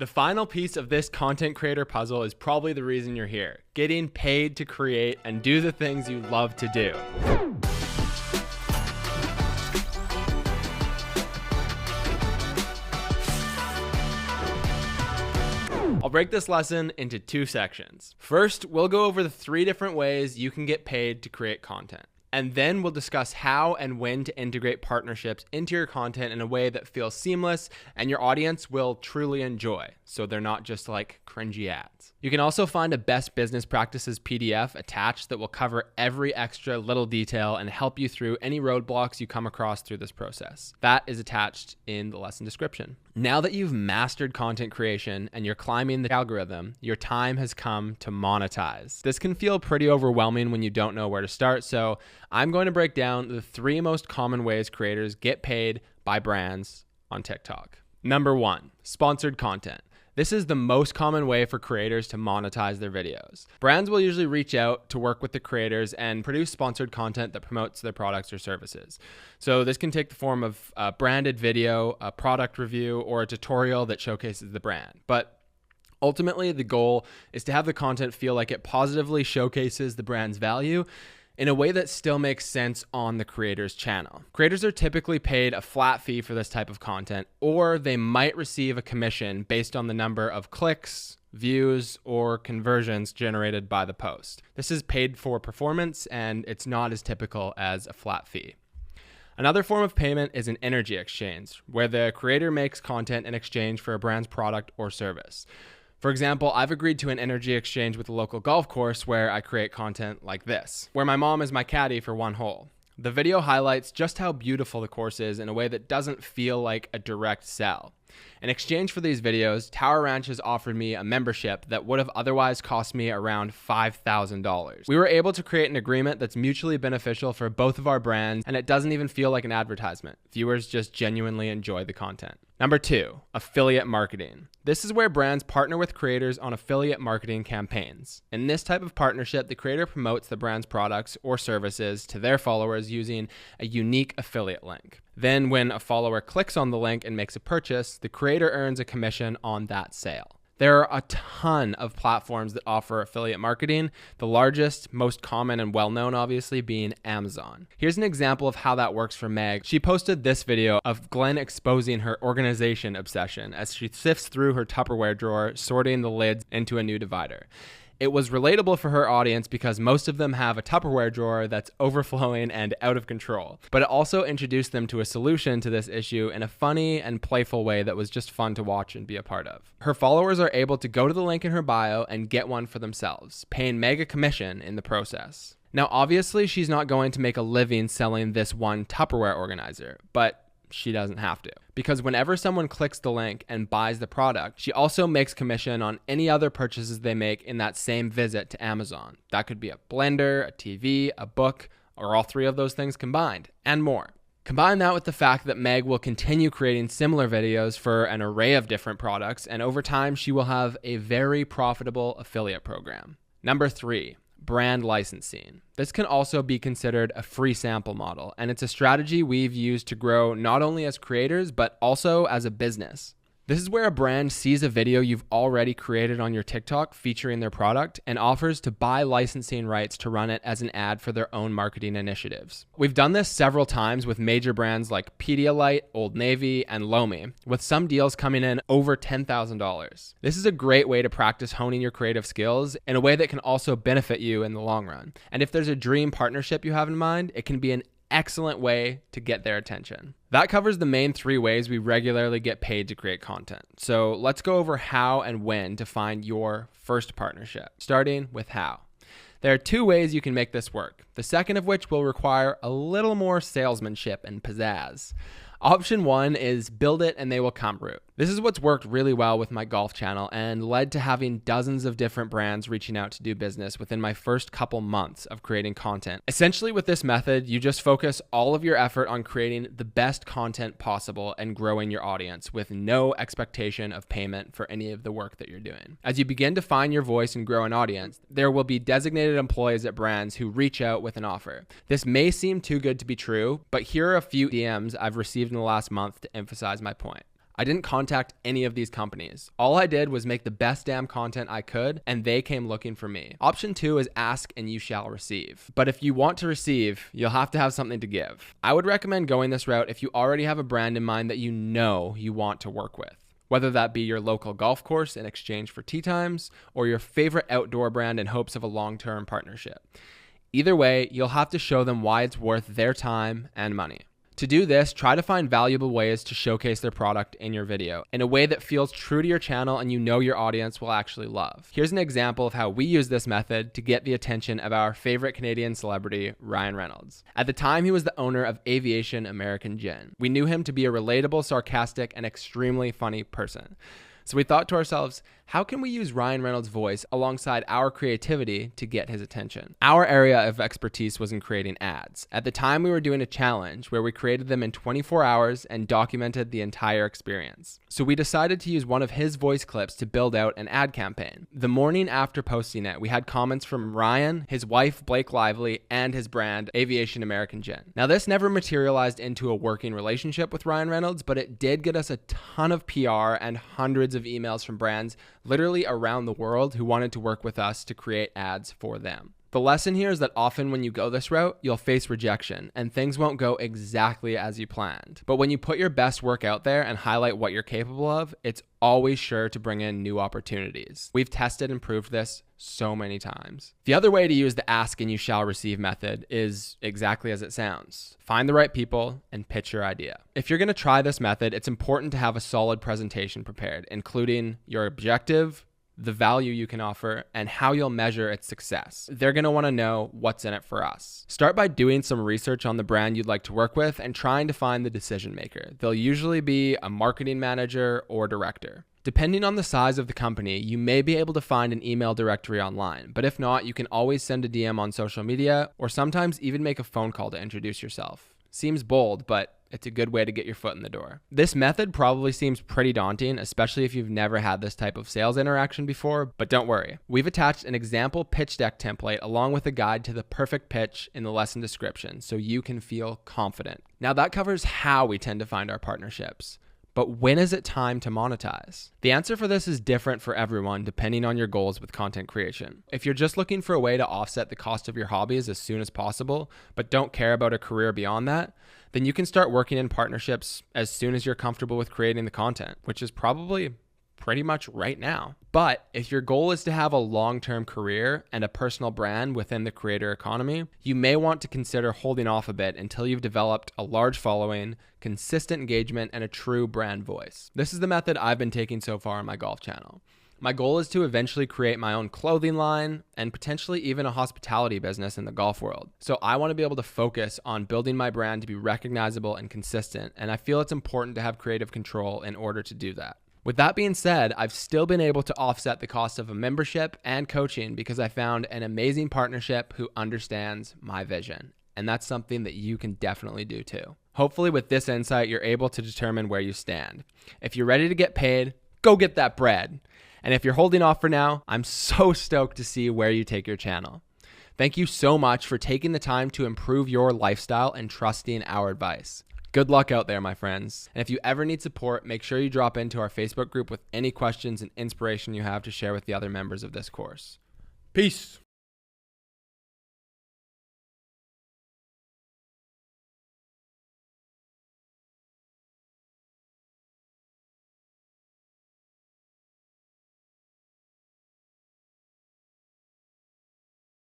The final piece of this content creator puzzle is probably the reason you're here: getting paid to create and do the things you love to do. I'll break this lesson into two sections. First, we'll go over the 3 different ways you can get paid to create content. And then we'll discuss how and when to integrate partnerships into your content in a way that feels seamless and your audience will truly enjoy, so they're not just like cringy ads. You can also find a best business practices PDF attached that will cover every extra little detail and help you through any roadblocks you come across through this process. That is attached in the lesson description. Now that you've mastered content creation and you're climbing the algorithm, your time has come to monetize. This can feel pretty overwhelming when you don't know where to start, so I'm going to break down the 3 most common ways creators get paid by brands on TikTok. Number 1, sponsored content. This is the most common way for creators to monetize their videos. Brands will usually reach out to work with the creators and produce sponsored content that promotes their products or services. So this can take the form of a branded video, a product review, or a tutorial that showcases the brand. But ultimately, the goal is to have the content feel like it positively showcases the brand's value in a way that still makes sense on the creator's channel. Creators are typically paid a flat fee for this type of content, or they might receive a commission based on the number of clicks, views, or conversions generated by the post. This is paid for performance, and it's not as typical as a flat fee. Another form of payment is an energy exchange, where the creator makes content in exchange for a brand's product or service. For example, I've agreed to an energy exchange with a local golf course where I create content like this, where my mom is my caddy for 1 hole. The video highlights just how beautiful the course is in a way that doesn't feel like a direct sell. In exchange for these videos, Tower Ranch has offered me a membership that would have otherwise cost me around $5,000. We were able to create an agreement that's mutually beneficial for both of our brands, and it doesn't even feel like an advertisement. Viewers just genuinely enjoy the content. Number 2, affiliate marketing. This is where brands partner with creators on affiliate marketing campaigns. In this type of partnership, the creator promotes the brand's products or services to their followers using a unique affiliate link. Then when a follower clicks on the link and makes a purchase, the creator earns a commission on that sale. There are a ton of platforms that offer affiliate marketing, the largest, most common, and well-known obviously being Amazon. Here's an example of how that works for Meg. She posted this video of Glenn exposing her organization obsession as she sifts through her Tupperware drawer, sorting the lids into a new divider. It was relatable for her audience because most of them have a Tupperware drawer that's overflowing and out of control. But it also introduced them to a solution to this issue in a funny and playful way that was just fun to watch and be a part of. Her followers are able to go to the link in her bio and get one for themselves, paying Meg a commission in the process. Now, obviously, she's not going to make a living selling this one Tupperware organizer, but she doesn't have to. Because whenever someone clicks the link and buys the product, she also makes commission on any other purchases they make in that same visit to Amazon. That could be a blender, a TV, a book, or all 3 of those things combined, and more. Combine that with the fact that Meg will continue creating similar videos for an array of different products, and over time, she will have a very profitable affiliate program. Number 3, brand licensing. This can also be considered a free sample model, and it's a strategy we've used to grow not only as creators, but also as a business. This is where a brand sees a video you've already created on your TikTok featuring their product and offers to buy licensing rights to run it as an ad for their own marketing initiatives. We've done this several times with major brands like Pedialyte, Old Navy, and Lomi, with some deals coming in over $10,000. This is a great way to practice honing your creative skills in a way that can also benefit you in the long run. And if there's a dream partnership you have in mind, it can be an excellent way to get their attention. That covers the main 3 ways we regularly get paid to create content. So let's go over how and when to find your first partnership, starting with how. There are 2 ways you can make this work, the second of which will require a little more salesmanship and pizzazz. Option 1 is build it and they will come route. This is what's worked really well with my golf channel and led to having dozens of different brands reaching out to do business within my first couple months of creating content. Essentially, with this method, you just focus all of your effort on creating the best content possible and growing your audience with no expectation of payment for any of the work that you're doing. As you begin to find your voice and grow an audience, there will be designated employees at brands who reach out with an offer. This may seem too good to be true, but here are a few DMs I've received in the last month to emphasize my point. I didn't contact any of these companies. All I did was make the best damn content I could, and they came looking for me. Option 2 is ask and you shall receive. But if you want to receive, you'll have to have something to give. I would recommend going this route if you already have a brand in mind that you know you want to work with. Whether that be your local golf course in exchange for tee times, or your favorite outdoor brand in hopes of a long-term partnership. Either way, you'll have to show them why it's worth their time and money. To do this, try to find valuable ways to showcase their product in your video in a way that feels true to your channel and you know your audience will actually love. Here's an example of how we use this method to get the attention of our favorite Canadian celebrity, Ryan Reynolds. At the time, he was the owner of Aviation American Gin. We knew him to be a relatable, sarcastic, and extremely funny person. So we thought to ourselves, how can we use Ryan Reynolds' voice alongside our creativity to get his attention? Our area of expertise was in creating ads. At the time, we were doing a challenge where we created them in 24 hours and documented the entire experience. So we decided to use one of his voice clips to build out an ad campaign. The morning after posting it, we had comments from Ryan, his wife, Blake Lively, and his brand, Aviation American Gin. Now, this never materialized into a working relationship with Ryan Reynolds, but it did get us a ton of PR and hundreds of emails from brands literally around the world who wanted to work with us to create ads for them. The lesson here is that often when you go this route, you'll face rejection and things won't go exactly as you planned. But when you put your best work out there and highlight what you're capable of, it's always sure to bring in new opportunities. We've tested and proved this so many times. The other way to use the ask and you shall receive method is exactly as it sounds. Find the right people and pitch your idea. If you're going to try this method, it's important to have a solid presentation prepared, including your objective, the value you can offer, and how you'll measure its success. They're going to want to know what's in it for us. Start by doing some research on the brand you'd like to work with and trying to find the decision maker. They'll usually be a marketing manager or director. Depending on the size of the company, you may be able to find an email directory online, but if not, you can always send a DM on social media or sometimes even make a phone call to introduce yourself. Seems bold, but it's a good way to get your foot in the door. This method probably seems pretty daunting, especially if you've never had this type of sales interaction before, but don't worry. We've attached an example pitch deck template along with a guide to the perfect pitch in the lesson description so you can feel confident. Now that covers how we tend to find our partnerships. But when is it time to monetize? The answer for this is different for everyone depending on your goals with content creation. If you're just looking for a way to offset the cost of your hobbies as soon as possible, but don't care about a career beyond that, then you can start working in partnerships as soon as you're comfortable with creating the content, which is probably pretty much right now. But if your goal is to have a long-term career and a personal brand within the creator economy, you may want to consider holding off a bit until you've developed a large following, consistent engagement, and a true brand voice. This is the method I've been taking so far on my golf channel. My goal is to eventually create my own clothing line and potentially even a hospitality business in the golf world. So I want to be able to focus on building my brand to be recognizable and consistent, and I feel it's important to have creative control in order to do that. With that being said, I've still been able to offset the cost of a membership and coaching because I found an amazing partnership who understands my vision. And that's something that you can definitely do too. Hopefully with this insight, you're able to determine where you stand. If you're ready to get paid, go get that bread. And if you're holding off for now, I'm so stoked to see where you take your channel. Thank you so much for taking the time to improve your lifestyle and trusting our advice. Good luck out there, my friends. And if you ever need support, make sure you drop into our Facebook group with any questions and inspiration you have to share with the other members of this course. Peace.